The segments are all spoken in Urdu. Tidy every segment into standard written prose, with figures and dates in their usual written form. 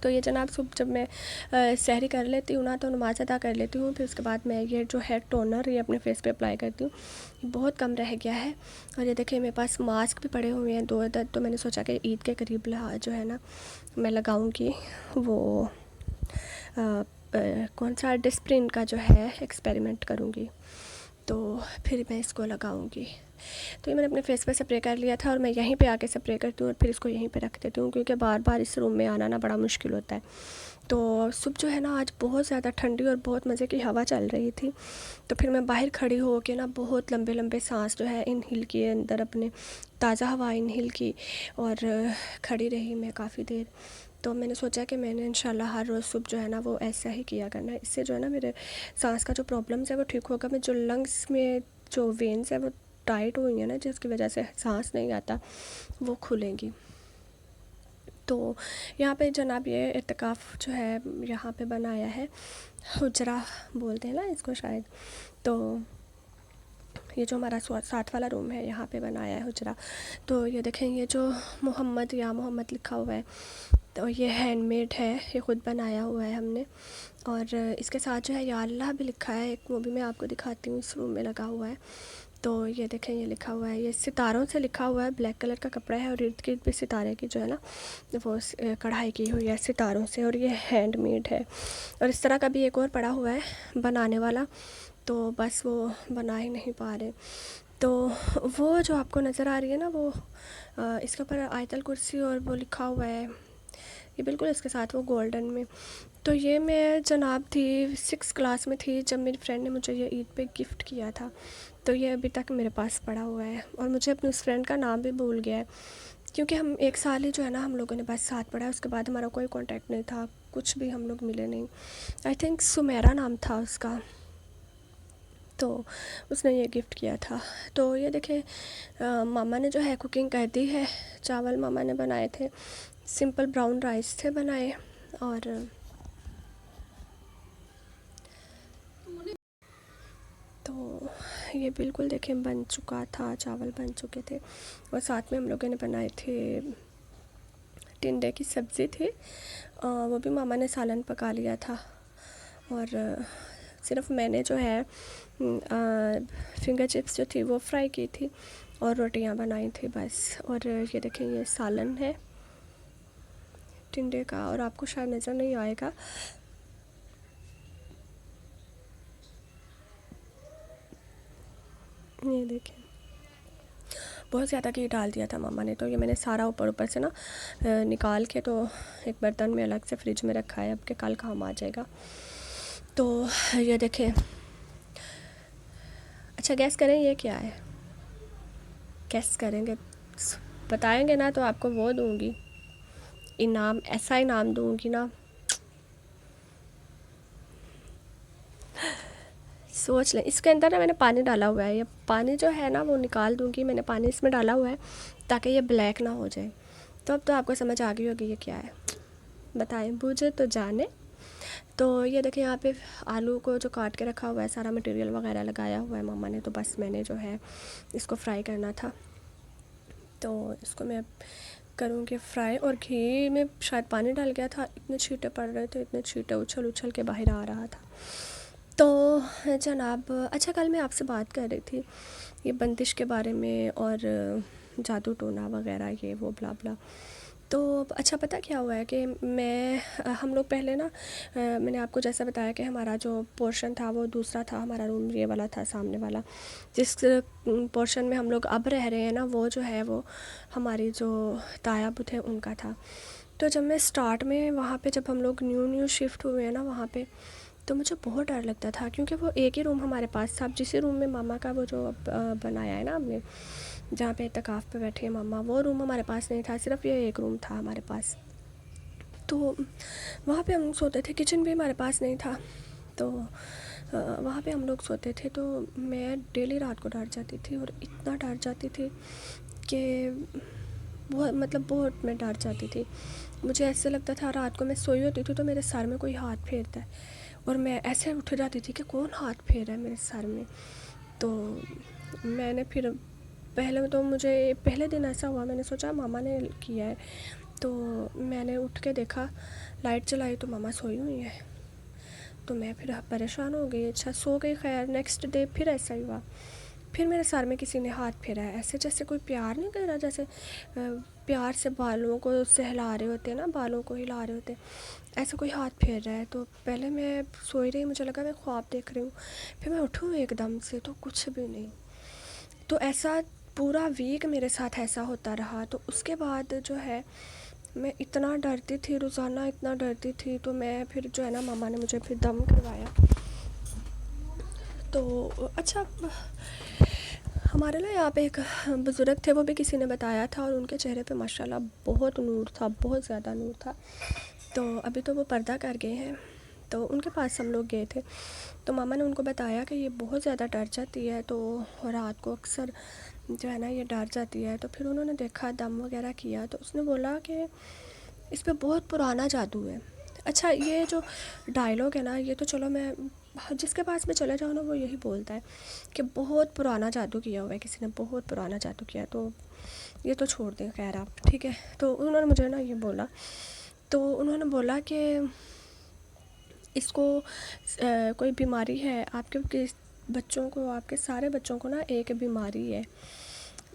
تو یہ جناب صبح جب میں سحری کر لیتی ہوں نا تو نماز ادا کر لیتی ہوں، پھر اس کے بعد میں یہ جو ہے ٹونر یہ اپنے فیس پہ اپلائی کرتی ہوں. یہ بہت کم رہ گیا ہے. اور یہ دیکھیں میرے پاس ماسک بھی پڑے ہوئے ہیں 2 عدد، تو میں نے سوچا کہ عید کے قریب جو ہے نا میں لگاؤں گی وہ کون سا ڈسپرین کا جو ہے ایکسپیریمنٹ کروں گی، تو پھر میں اس کو لگاؤں گی. تو یہ میں نے اپنے فیس پہ سپرے کر لیا تھا، اور میں یہیں پہ آ کے سپرے کرتی ہوں اور پھر اس کو یہیں پہ رکھ دیتی ہوں، کیونکہ بار بار اس روم میں آنا نا بڑا مشکل ہوتا ہے. تو صبح جو ہے نا آج بہت زیادہ ٹھنڈی اور بہت مزے کی ہوا چل رہی تھی، تو پھر میں باہر کھڑی ہو کے نا بہت لمبے لمبے سانس جو ہے انہیل کیے، اندر اپنے تازہ ہوا انہیل کی، اور کھڑی رہی میں کافی دیر. تو میں نے سوچا کہ میں نے انشاءاللہ ہر روز صبح جو ہے نا وہ ایسا ہی کیا کرنا ہے، اس سے جو ہے نا میرے سانس کا جو پرابلمز ہے وہ ٹھیک ہوگا. میں جو لنگس میں جو وینز ہے وہ ٹائٹ ہوئی ہیں نا، جس کی وجہ سے سانس نہیں آتا، وہ کھلیں گی. تو یہاں پہ جناب یہ اعتکاف جو ہے یہاں پہ بنایا ہے، حجرہ بولتے ہیں نا اس کو شاید. تو یہ جو ہمارا 7 والا روم ہے یہاں پہ بنایا ہے حجرہ. تو یہ دیکھیں یہ جو محمد یا محمد لکھا ہوا ہے، تو یہ ہینڈ میڈ ہے، یہ خود بنایا ہوا ہے ہم نے. اور اس کے ساتھ جو ہے یا اللہ بھی لکھا ہے ایک، وہ بھی میں آپ کو دکھاتی ہوں، اس روم میں لگا ہوا ہے. تو یہ دیکھیں یہ لکھا ہوا ہے، یہ ستاروں سے لکھا ہوا ہے، بلیک کلر کا کپڑا ہے، اور ارد گرد بھی ستارے کی جو ہے نا وہ کڑھائی کی ہوئی ہے ستاروں سے، اور یہ ہینڈ میڈ ہے. اور اس طرح کا بھی ایک اور پڑا ہوا ہے بنانے والا، تو بس وہ بنا ہی نہیں پا رہے. تو وہ جو آپ کو نظر آ رہی ہے نا وہ اس کے اوپر آیت الکرسی اور وہ لکھا ہوا ہے، یہ بالکل اس کے ساتھ وہ گولڈن میں. تو یہ میں جناب تھی 6 کلاس میں تھی جب میری فرینڈ نے مجھے یہ عید پہ گفٹ کیا تھا. تو یہ ابھی تک میرے پاس پڑا ہوا ہے، اور مجھے اپنی اس فرینڈ کا نام بھی بھول گیا ہے، کیونکہ ہم 1 سال ہی جو ہے نا ہم لوگوں نے بس ساتھ پڑھا، اس کے بعد ہمارا کوئی کانٹیکٹ نہیں تھا، کچھ بھی ہم لوگ ملے نہیں. آئی تھنک سمیرا نام تھا اس کا، تو اس نے یہ گفٹ کیا تھا. تو یہ دیکھیں ماما نے جو ہے کوکنگ کر دی ہے، چاول ماما نے بنائے تھے، سمپل براؤن رائس تھے بنائے. اور تو یہ بالکل دیکھیں بن چکا تھا، چاول بن چکے تھے، اور ساتھ میں ہم لوگوں نے بنائے تھے ٹنڈے کی سبزی تھی، وہ بھی ماما نے سالن پکا لیا تھا. اور صرف میں نے جو ہے فنگر چپس جو تھی وہ فرائی کی تھی، اور روٹیاں بنائی تھی بس. اور یہ دیکھیں یہ سالن ہے ٹنڈے کا، اور آپ کو شاید نظر نہیں آئے گا، یہ دیکھیں بہت زیادہ گھی ڈال دیا تھا ماما نے. تو یہ میں نے سارا اوپر سے نا نکال کے تو ایک برتن میں الگ سے فریج میں رکھا ہے، اب کہ کل کام آ جائے گا. تو یہ دیکھیں، اچھا گیس کریں یہ کیا ہے، گیس کریں گے بتائیں گے نا تو آپ کو وہ دوں گی انعام، ایسا انعام دوں گی نا، سوچ لیں. اس کے اندر نا میں نے پانی ڈالا ہوا ہے، یہ پانی جو ہے نا وہ نکال دوں گی، میں نے پانی اس میں ڈالا ہوا ہے تاکہ یہ بلیک نہ ہو جائے. تو اب تو آپ کو سمجھ آ گئی ہوگی یہ کیا ہے، بتائیں بوجھے تو جانے. تو یہ دیکھیں یہاں پہ آلو کو جو کاٹ کے رکھا ہوا ہے، سارا مٹیریل وغیرہ لگایا ہوا ہے ماما نے، تو بس میں نے جو ہے اس کو فرائی کرنا تھا. تو اس کو میں کروں گی فرائی، اور گھی میں شاید پانی ڈال گیا تھا، اتنے چھینٹے پڑ رہے تھے، اتنے چھینٹے اچھل کے باہر آ رہا تھا. تو جناب اچھا کل میں آپ سے بات کر رہی تھی یہ بندش کے بارے میں، اور جادو ٹونا وغیرہ یہ وہ بلا بلا. تو اچھا پتہ کیا ہوا ہے کہ ہم لوگ پہلے نا میں نے آپ کو جیسا بتایا کہ ہمارا جو پورشن تھا وہ دوسرا تھا، ہمارا روم یہ والا تھا سامنے والا، جس پورشن میں ہم لوگ اب رہ رہے ہیں نا وہ جو ہے وہ ہماری جو تایا ابو تھے ان کا تھا. تو جب میں سٹارٹ میں وہاں پہ جب ہم لوگ نیو شفٹ ہوئے ہیں نا وہاں پہ، تو مجھے بہت ڈر لگتا تھا، کیونکہ وہ ایک ہی روم ہمارے پاس تھا. اب جسی روم میں ماما کا وہ جو بنایا ہے نا ہم نے جہاں پہ اعتکاف پہ بیٹھے ہیں ماما، وہ روم ہمارے پاس نہیں تھا، صرف یہ ایک روم تھا ہمارے پاس. تو وہاں پہ ہم لوگ سوتے تھے، کچن بھی ہمارے پاس نہیں تھا، تو وہاں پہ ہم لوگ سوتے تھے. تو میں ڈیلی رات کو ڈر جاتی تھی، اور اتنا ڈر جاتی تھی کہ بہت میں ڈر جاتی تھی. مجھے ایسے لگتا تھا رات کو میں سوئی ہوتی تھی تو میرے سر میں کوئی ہاتھ پھیرتا ہے، اور میں ایسے اٹھ جاتی تھی کہ کون ہاتھ پھیر رہا ہے میرے سر میں. تو میں نے پھر پہلے دن ایسا ہوا، میں نے سوچا ماما نے کیا ہے، تو میں نے اٹھ کے دیکھا، لائٹ چلائی تو ماما سوئی ہوئی ہیں. تو میں پھر پریشان ہو گئی. اچھا سو گئی. خیر نیکسٹ ڈے پھر ایسا ہی ہوا. پھر میرے سر میں کسی نے ہاتھ پھیرا ہے، ایسے جیسے کوئی پیار نہیں کر رہا، جیسے پیار سے بالوں کو سہلا رہے ہوتے ہیں نا، بالوں کو ہلا رہے ہوتے ہیں، ایسا کوئی ہاتھ پھیر رہا ہے. تو پہلے میں سوئی رہی، مجھے لگا میں خواب دیکھ رہی ہوں. پھر میں اٹھوں ایک دم سے تو کچھ بھی نہیں. تو ایسا پورا ویک میرے ساتھ ایسا ہوتا رہا. تو اس کے بعد جو ہے میں اتنا ڈرتی تھی، روزانہ اتنا ڈرتی تھی. تو میں پھر جو ہے نا ماما نے مجھے پھر دم کروایا. تو اچھا ہمارے نا یہاں پہ ایک بزرگ تھے، وہ بھی کسی نے بتایا تھا، اور ان کے چہرے پہ ماشاءاللہ بہت نور تھا، بہت زیادہ نور تھا. تو ابھی تو وہ پردہ کر گئے ہیں. تو ان کے پاس ہم لوگ گئے تھے. تو ماما نے ان کو بتایا کہ یہ بہت زیادہ ڈر جاتی ہے، تو رات کو اکثر جو ہے نا یہ ڈر جاتی ہے. تو پھر انہوں نے دیکھا، دم وغیرہ کیا، تو اس نے بولا کہ اس پہ بہت پرانا جادو ہے. اچھا یہ جو ڈائلاگ ہے نا، یہ تو چلو میں جس کے پاس میں چلے جاؤں نا وہ یہی بولتا ہے کہ بہت پرانا جادو کیا ہوا ہے کسی نے، بہت پرانا جادو کیا ہے. تو یہ تو چھوڑ دیں خیر آپ، ٹھیک ہے. تو انہوں نے مجھے نا یہ بولا. تو انہوں نے بولا کہ اس کو کوئی بیماری ہے آپ کے بچوں کو، آپ کے سارے بچوں کو نا ایک بیماری ہے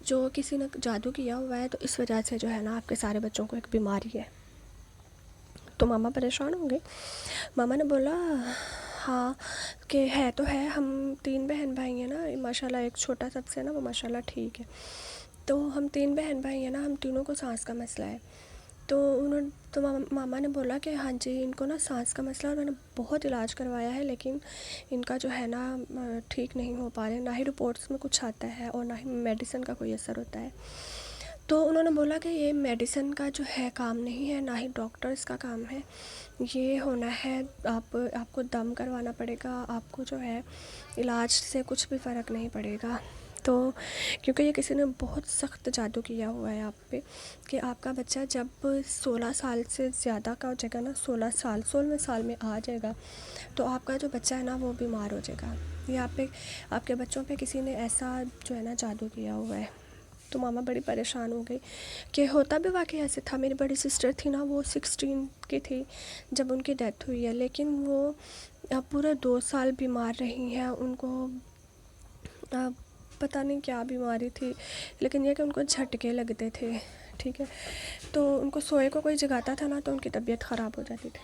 جو کسی نے جادو کیا ہوا ہے. تو اس وجہ سے جو ہے نا آپ کے سارے بچوں کو ایک بیماری ہے. تو ماما پریشان ہو گئی. ماما نے بولا ہاں کہ ہے تو ہے، ہم 3 بہن بھائی ہیں نا ماشاءاللہ. ایک چھوٹا سب سے نا وہ ماشاءاللہ ٹھیک ہے. تو ہم 3 بہن بھائی ہیں نا، ہم تینوں کو سانس کا مسئلہ ہے. تو ماما نے بولا کہ ہاں جی ان کو نا سانس کا مسئلہ، اور میں نے بہت علاج کروایا ہے لیکن ان کا جو ہے نا ٹھیک نہیں ہو پا رہے، نہ ہی رپورٹس میں کچھ آتا ہے اور نہ ہی میڈیسن کا کوئی اثر ہوتا ہے. تو انہوں نے بولا کہ یہ میڈیسن کا جو ہے کام نہیں ہے، نہ ہی ڈاکٹرز کا کام ہے، یہ ہونا ہے آپ کو دم کروانا پڑے گا. آپ کو جو ہے علاج سے کچھ بھی فرق نہیں پڑے گا. تو کیونکہ یہ کسی نے بہت سخت جادو کیا ہوا ہے آپ پہ کہ آپ کا بچہ جب 16 سال سے زیادہ کا ہو جائے گا نا، 16ویں سال میں آ جائے گا، تو آپ کا جو بچہ ہے نا وہ بیمار ہو جائے گا. یہ آپ کے بچوں پہ کسی نے ایسا جو ہے نا جادو کیا ہوا ہے. تو ماما بڑی پریشان ہو گئی کہ ہوتا بھی واقعی ایسے تھا. میری بڑی سسٹر تھی نا، وہ 16 کی تھی جب ان کی ڈیتھ ہوئی ہے، لیکن وہ پورے 2 سال بیمار رہی ہیں. ان کو پتہ نہیں کیا بیماری تھی، لیکن یہ کہ ان کو جھٹکے لگتے تھے، ٹھیک ہے. تو ان کو سوئے کو کوئی جگاتا تھا نا تو ان کی طبیعت خراب ہو جاتی تھی.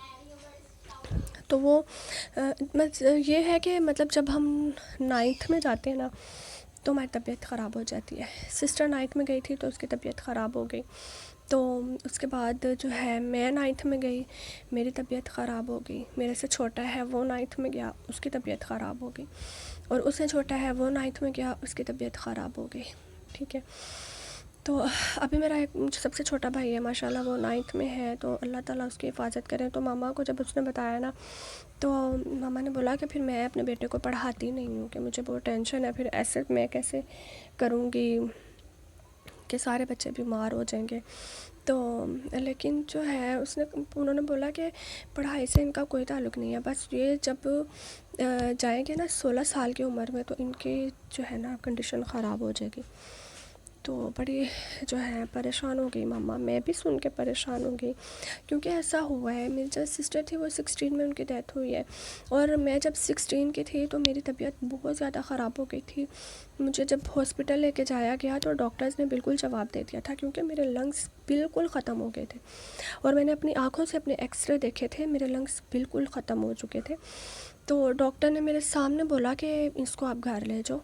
تو وہ یہ ہے کہ مطلب جب ہم 9th میں جاتے ہیں نا تو ہماری طبیعت خراب ہو جاتی ہے. سسٹر 9th میں گئی تھی تو اس کی طبیعت خراب ہو گئی. تو اس کے بعد جو ہے میں 9th میں گئی، میری طبیعت خراب ہو گئی. میرے سے چھوٹا ہے وہ 9th میں گیا، اس کی طبیعت خراب ہو گئی. اور اس سے چھوٹا ہے وہ 9th میں گیا، اس کی طبیعت خراب ہو گئی، ٹھیک ہے. تو ابھی میرا ایک سب سے چھوٹا بھائی ہے ماشاءاللہ، وہ 9th میں ہے. تو اللہ تعالیٰ اس کی حفاظت کرے. تو ماما کو جب اس نے بتایا نا تو ماما نے بولا کہ پھر میں اپنے بیٹے کو پڑھاتی نہیں ہوں، کہ مجھے بہت ٹینشن ہے، پھر ایسے میں کیسے کروں گی کہ سارے بچے بیمار ہو جائیں گے. تو لیکن جو ہے انہوں نے بولا کہ پڑھائی سے ان کا کوئی تعلق نہیں ہے، بس یہ جب جائیں گے نا 16 سال کی عمر میں تو ان کی جو ہے نا کنڈیشن خراب ہو جائے گی. تو بڑی جو ہے پریشان ہو گئی ماما. میں بھی سن کے پریشان ہو گئی کیونکہ ایسا ہوا ہے. میری جو سسٹر تھی وہ 16 میں ان کی ڈیتھ ہوئی ہے، اور میں جب 16 کی تھی تو میری طبیعت بہت زیادہ خراب ہو گئی تھی. مجھے جب ہاسپٹل لے کے جایا گیا تو ڈاکٹرز نے بالکل جواب دے دیا تھا کیونکہ میرے لنگس بالکل ختم ہو گئے تھے، اور میں نے اپنی آنکھوں سے اپنے ایکس رے دیکھے تھے، میرے لنگس بالکل ختم ہو چکے تھے. تو ڈاکٹر نے میرے سامنے بولا کہ اس کو آپ گھر لے جاؤ،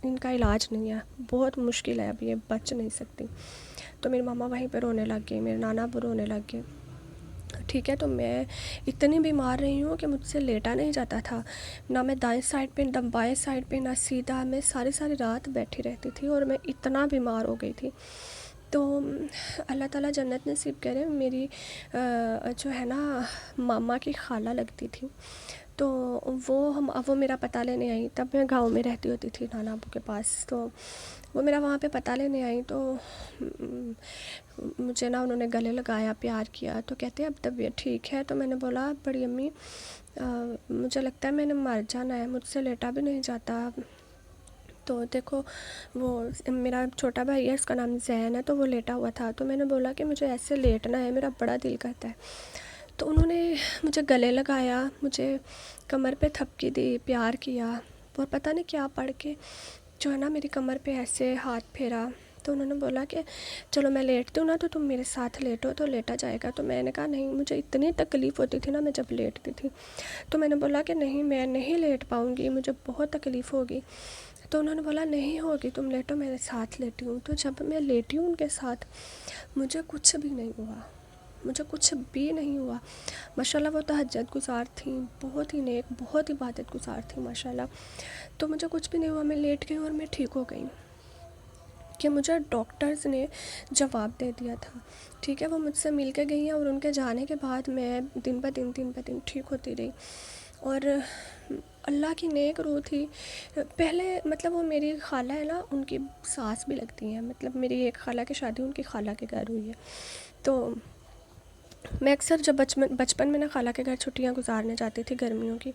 ان کا علاج نہیں ہے، بہت مشکل ہے، اب یہ بچ نہیں سکتی. تو میری ماما وہیں پہ رونے لگ گئی، میرے نانا بھی رونے لگ گئے، ٹھیک ہے. تو میں اتنی بیمار رہی ہوں کہ مجھ سے لیٹا نہیں جاتا تھا، نہ میں دائیں سائڈ پہ نہ بائیں سائڈ پہ، نہ سیدھا. میں ساری رات بیٹھی رہتی تھی اور میں اتنا بیمار ہو گئی تھی. تو اللہ تعالیٰ جنت نصیب کرے. میری جو ہے نا ماما کی خالہ لگتی تھی، تو وہ میرا پتہ لینے آئی. تب میں گاؤں میں رہتی ہوتی تھی نانا ابو کے پاس. تو وہ میرا وہاں پہ پتہ لینے آئی تو مجھے نا انہوں نے گلے لگایا، پیار کیا. تو کہتے ہیں اب طبیعت ٹھیک ہے. تو میں نے بولا بڑی امی مجھے لگتا ہے میں نے مر جانا ہے، مجھ سے لیٹا بھی نہیں جاتا. تو دیکھو وہ میرا چھوٹا بھائی ہے، اس کا نام زین ہے، تو وہ لیٹا ہوا تھا، تو میں نے بولا کہ مجھے ایسے لیٹنا ہے، میرا بڑا دل کرتا ہے. تو انہوں نے مجھے گلے لگایا، مجھے کمر پہ تھپکی دی، پیار کیا، اور پتہ نہیں کیا پڑھ کے جو ہے نا میری کمر پہ ایسے ہاتھ پھیرا. تو انہوں نے بولا کہ چلو میں لیٹتی ہوں نا تو تم میرے ساتھ لیٹو، تو لیٹا جائے گا. تو میں نے کہا نہیں، مجھے اتنی تکلیف ہوتی تھی نا میں جب لیٹتی تھی، تو میں نے بولا کہ نہیں میں نہیں لیٹ پاؤں گی، مجھے بہت تکلیف ہوگی. تو انہوں نے بولا نہیں ہوگی، تم لیٹو، میرے ساتھ لیٹی ہوں. تو جب میں لیٹی ہوں ان کے ساتھ، مجھے کچھ بھی نہیں ہوا، مجھے کچھ بھی نہیں ہوا. ماشاءاللہ وہ تہجد گزار تھیں، بہت ہی نیک، بہت عبادت گزار تھیں ماشاءاللہ. تو مجھے کچھ بھی نہیں ہوا، میں لیٹ گئی اور میں ٹھیک ہو گئی. کہ مجھے ڈاکٹرز نے جواب دے دیا تھا، ٹھیک ہے. وہ مجھ سے مل کے گئی ہیں اور ان کے جانے کے بعد میں دن بہ دن ٹھیک ہوتی رہی. اور اللہ کی نیک روح تھی. پہلے مطلب وہ میری خالہ ہے نا، ان کی ساس بھی لگتی ہیں، مطلب میری ایک خالہ کی شادی ان کی خالہ کے گھر ہوئی ہے. تو میں اکثر جب بچپن میں نا خالہ کے گھر چھٹیاں گزارنے جاتی تھی گرمیوں کی،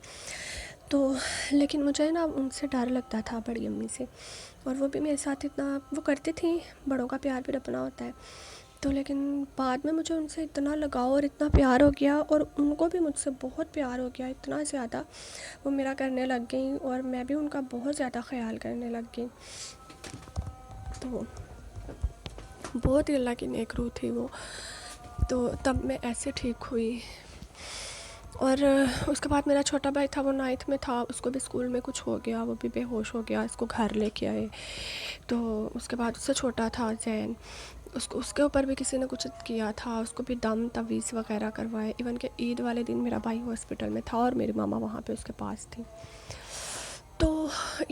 تو لیکن مجھے نا ان سے ڈر لگتا تھا، بڑی امی سے. اور وہ بھی میرے ساتھ اتنا وہ کرتی تھیں، بڑوں کا پیار بھی اپنا ہوتا ہے. تو لیکن بعد میں مجھے ان سے اتنا لگاؤ اور اتنا پیار ہو گیا، اور ان کو بھی مجھ سے بہت پیار ہو گیا، اتنا زیادہ وہ میرا کرنے لگ گئیں اور میں بھی ان کا بہت زیادہ خیال کرنے لگ گئی. تو بہت ہی اللہ کی نیک روح تھی وہ. تو تب میں ایسے ٹھیک ہوئی. اور اس کے بعد میرا چھوٹا بھائی تھا، وہ 9th میں تھا، اس کو بھی اسکول میں کچھ ہو گیا، وہ بھی بے ہوش ہو گیا، اس کو گھر لے کے آئے. تو اس کے بعد اس سے چھوٹا تھا زین، اس کے اوپر بھی کسی نے کچھ کیا تھا، اس کو بھی دم تعویذ وغیرہ کروائے. ایون کہ عید والے دن میرا بھائی ہاسپٹل میں تھا اور میری ماما وہاں پہ اس کے پاس تھی. تو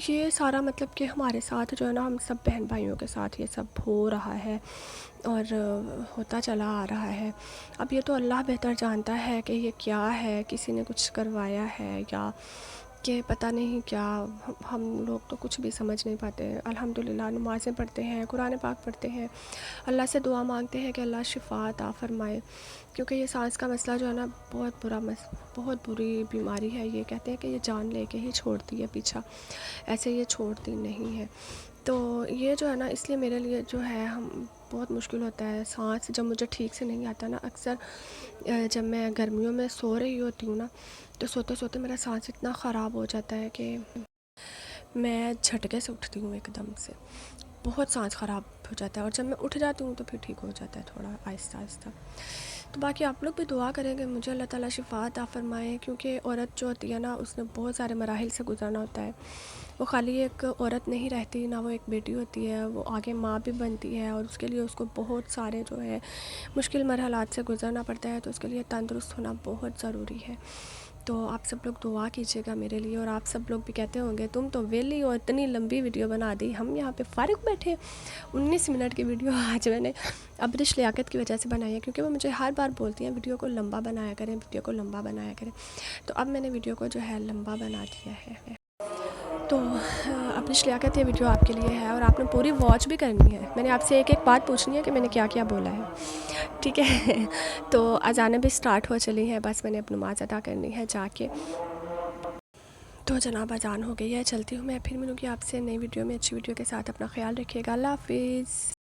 یہ سارا مطلب کہ ہمارے ساتھ جو ہے نا، ہم سب بہن بھائیوں کے ساتھ یہ سب ہو رہا ہے اور ہوتا چلا آ رہا ہے. اب یہ تو اللہ بہتر جانتا ہے کہ یہ کیا ہے، کسی نے کچھ کروایا ہے یا کہ پتہ نہیں کیا. ہم لوگ تو کچھ بھی سمجھ نہیں پاتے. الحمدللہ نمازیں پڑھتے ہیں، قرآن پاک پڑھتے ہیں، اللہ سے دعا مانگتے ہیں کہ اللہ شفا عطا فرمائے. کیونکہ یہ سانس کا مسئلہ جو ہے نا بہت بری بیماری ہے. یہ کہتے ہیں کہ یہ جان لے کے ہی چھوڑتی ہے پیچھا، ایسے یہ چھوڑتی نہیں ہے. تو یہ جو ہے نا، اس لیے میرے لیے جو ہے بہت مشکل ہوتا ہے سانس جب مجھے ٹھیک سے نہیں آتا نا. اکثر جب میں گرمیوں میں سو رہی ہوتی ہوں نا، تو سوتے سوتے میرا سانس اتنا خراب ہو جاتا ہے کہ میں جھٹکے سے اٹھتی ہوں ایک دم سے، بہت سانس خراب ہو جاتا ہے. اور جب میں اٹھ جاتی ہوں تو پھر ٹھیک ہو جاتا ہے تھوڑا آہستہ آہستہ. تو باقی آپ لوگ بھی دعا کریں کہ مجھے اللہ تعالیٰ شفا عطا فرمائے. کیونکہ عورت جو ہوتی ہے نا، اس نے بہت سارے مراحل سے گزرنا ہوتا ہے. وہ خالی ایک عورت نہیں رہتی نا، وہ ایک بیٹی ہوتی ہے، وہ آگے ماں بھی بنتی ہے، اور اس کے لیے اس کو بہت سارے جو ہے مشکل مرحلات سے گزرنا پڑتا ہے. تو اس کے لیے تندرست ہونا بہت ضروری ہے. تو آپ سب لوگ دعا کیجیے گا میرے لیے. اور آپ سب لوگ بھی کہتے ہوں گے تم تو ویلی اور اتنی لمبی ویڈیو بنا دی، ہم یہاں پہ فارغ بیٹھے. 19 منٹ کی ویڈیو آج میں نے ابرش لیاقت کی وجہ سے بنائی ہے، کیونکہ وہ مجھے ہر بار بولتی ہیں ویڈیو کو لمبا بنایا کریں، ویڈیو کو لمبا بنایا کریں. تو اب میں نے ویڈیو کو جو ہے لمبا بنا دیا ہے. تو ابرش لیاقت یہ ویڈیو آپ کے لیے ہے، اور آپ نے پوری واچ بھی کرنی ہے. میں نے آپ سے ایک ایک بات پوچھنی ہے کہ میں نے کیا کیا بولا ہے، ٹھیک ہے. تو اذانیں بھی سٹارٹ ہو چلی ہیں، بس میں نے اپنی نماز ادا کرنی ہے جا کے. تو جناب اذان ہو گئی ہے، چلتی ہوں میں. پھر ملوں گی آپ سے نئی ویڈیو میں، اچھی ویڈیو کے ساتھ. اپنا خیال رکھیے گا. اللہ حافظ.